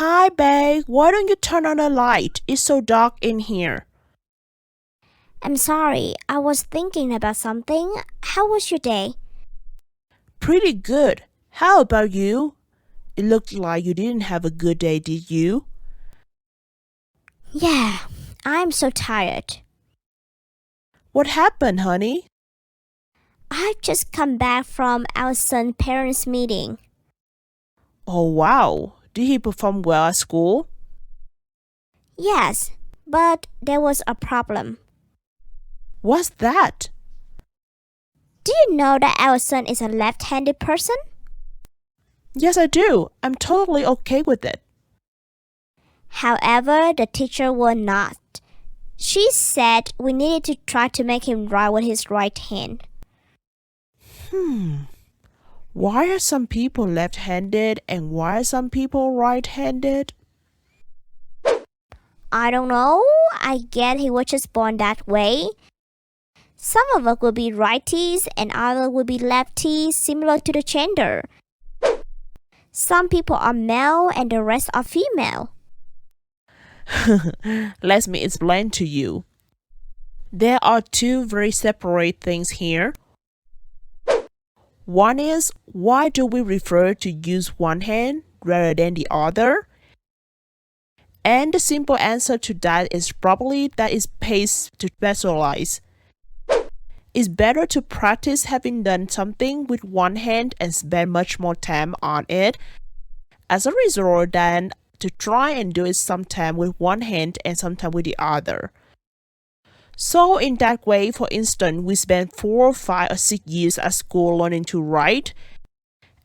Hi, babe. Why don't you turn on the light? It's so dark in here. I'm sorry, I was thinking about something. How was your day? Pretty good. How about you? It looked like you didn't have a good day, did you? Yeah, I'm so tired. What happened, honey? I've just come back from our son's parents' meeting. Oh, wow. Did he perform well at school? Yes, but there was a problem. What's that? Do you know that our son is a left-handed person? Yes, I do. I'm totally okay with it. However, the teacher was not. She said we needed to try to make him write with his right hand. Why are some people left-handed and why are some people right-handed? I don't know. I guess he was just born that way. Some of us will be righties and others will be lefties, similar to the gender. Some people are male and the rest are female. Let me explain to you. There are two very separate things here. One is, why do we prefer to use one hand rather than the other? And the simple answer to that is probably that it pays to specialize. It's better to practice having done something with one hand and spend much more time on it as a result than to try and do it sometime with one hand and sometime with the other. So in that way, for instance, we spend 4, 5, or 6 years at school learning to write,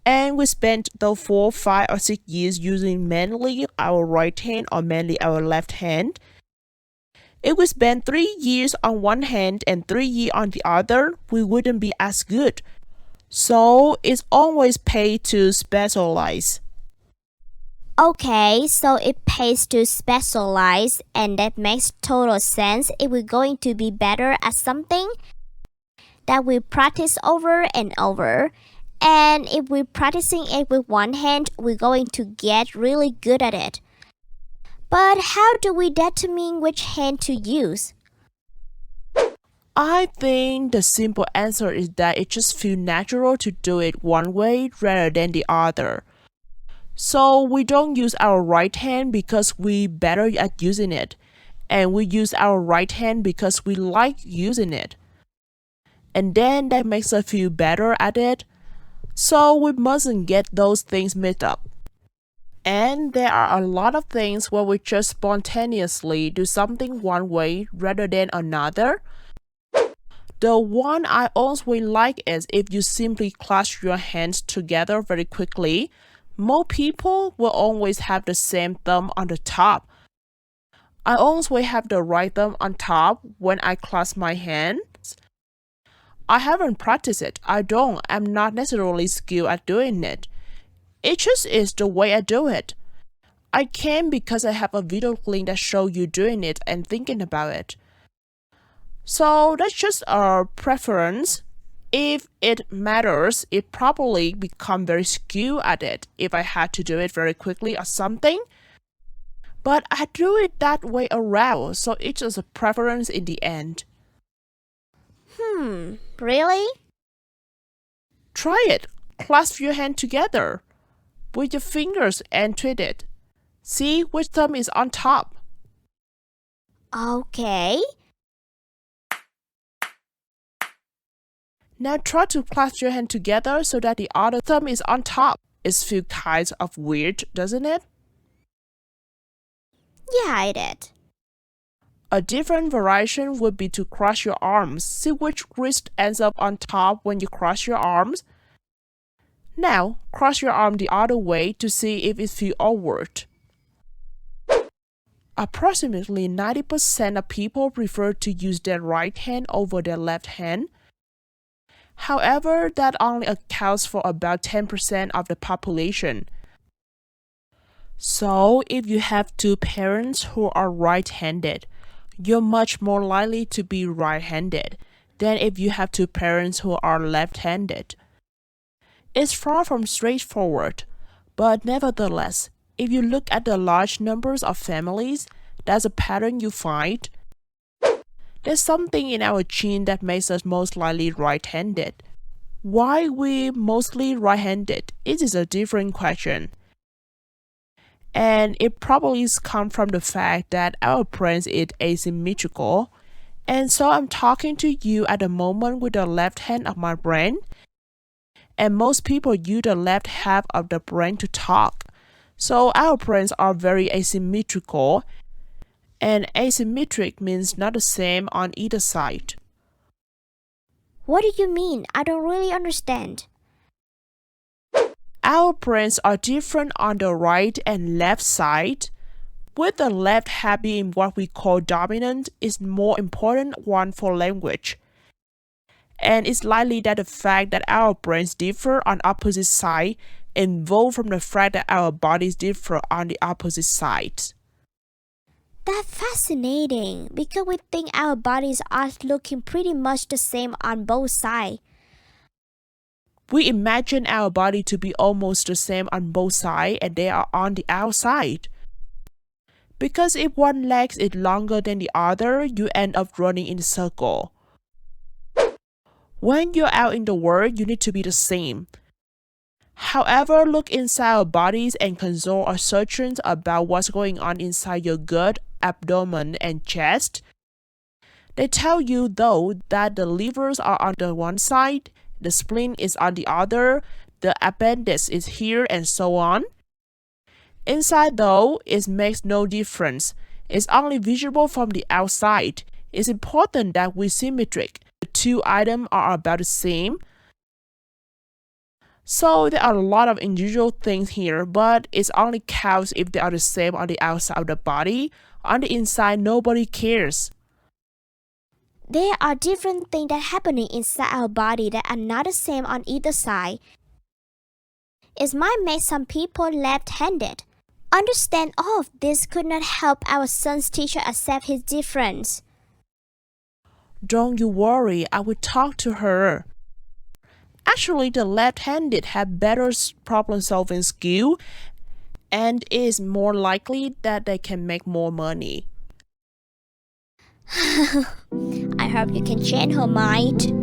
and we spent the 4, 5, or 6 years using mainly our right hand or mainly our left hand. If we spend 3 years on one hand and 3 years on the other, we wouldn't be as good. So it's always paid to specialize. Okay, so it pays to specialize, and that makes total sense if we're going to be better at something that we practice over and over. And if we're practicing it with one hand, we're going to get really good at it. But how do we determine which hand to use? I think the simple answer is that it just feels natural to do it one way rather than the other. So we don't use our right hand because we're better at using it, and we use our right hand because we like using it. And then that makes us feel better at it. So we mustn't get those things mixed up. And there are a lot of things where we just spontaneously do something one way rather than another. The one I always like is if you simply clasp your hands together very quickly. Most people will always have the same thumb on the top. I always have the right thumb on top when I clasp my hands. I haven't practiced it. I'm not necessarily skilled at doing it. It just is the way I do it. I can because I have a video link that shows you doing it and thinking about it. So that's just a preference. If it matters, it probably become very skilled at it if I had to do it very quickly or something. But I do it that way around, so it's just a preference in the end. Really? Try it. Clasp your hand together with your fingers and twist it. See which thumb is on top. Okay. Now try to clasp your hand together so that the other thumb is on top. It feels kind of weird, doesn't it? Yeah, I did. A different variation would be to cross your arms. See which wrist ends up on top when you cross your arms. Now, cross your arm the other way to see if it feels awkward. Approximately 90% of people prefer to use their right hand over their left hand. However, that only accounts for about 10% of the population. So, if you have two parents who are right-handed, you're much more likely to be right-handed than if you have two parents who are left-handed. It's far from straightforward, but nevertheless, If you look at the large numbers of families, that's a pattern you find. There's something in our gene that makes us most likely right-handed. Why we mostly right-handed? It is a different question. And it probably comes from the fact that our brain is asymmetrical. And so I'm talking to you at the moment with the left hand of my brain. And most people use the left half of the brain to talk. So our brains are very asymmetrical. And asymmetric means not the same on either side. What do you mean? I don't really understand. Our brains are different on the right and left side. With the left half being what we call dominant is more important one for language. And it's likely that the fact that our brains differ on opposite sides involved from the fact that our bodies differ on the opposite sides. That's fascinating because we think our bodies are looking pretty much the same on both sides. We imagine our body to be almost the same on both sides and they are on the outside. Because if one leg is longer than the other, you end up running in a circle. When you're out in the world, you need to be the same. However, look inside our bodies and consult our surgeons about what's going on inside your gut, abdomen, and chest. They tell you, though, that the livers are on the one side, the spleen is on the other, the appendix is here, and so on. Inside, though, it makes no difference. It's only visible from the outside. It's important that we're symmetric. The two items are about the same. So there are a lot of unusual things here, but it only counts if they are the same on the outside of the body. On the inside, nobody cares. There are different things that are happening inside our body that are not the same on either side. It might make some people left-handed. Understand all of this could not help our son's teacher accept his difference. Don't you worry, I will talk to her. Actually, the left-handed have better problem-solving skill and it is more likely that they can make more money. I hope you can change her mind.